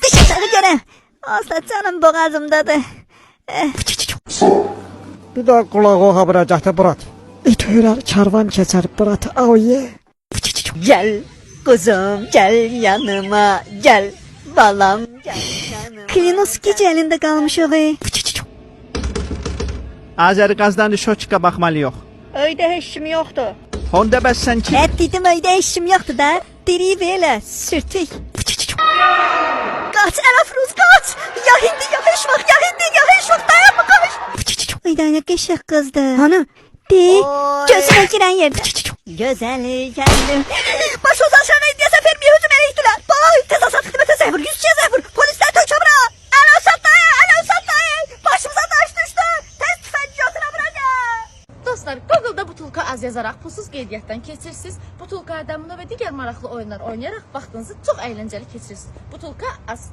Düş aşağı gene. Asla canım boğazımdadır. Bir daha kulağı habıracaqdı Burat. İt höyrer karvan keçer Burat. Auye. Gel kuzum gel yanıma gel. Balam gel yanıma. Klinos gece elinde kalmış o. Azəri qazdan şoçka baxmalı yox. Öyle işim yoktu. Honda bəs sən ki? Dedim öyle işim yoktu da. Diri böyle sürtük. Kaç Elafruz kaç. Ya hindi ya heşvak ya hindi ya heşvak dayanma kaç. Öyle ne keşek kızdı. Hanım. De gözüne giren yerde. Güzel geldim. Baş ozan şanayı diye sefermiye hücum eleydiler. Bay tez asat hizmete zehvur. Yüzçeye zehvur. Polisler tök çabına. El asat dayı. El asat dayı. Başımıza taş düştü. Tez tüfengi götüne bırakın. Dostlar, Google-da butulka az yazaraq pulsuz qeydiyyatdan keçirsiniz. Butulka adamına və digər maraqlı oyunlar oynayaraq vaxtınızı çox əyləncəli keçirirsiniz. Butulka az.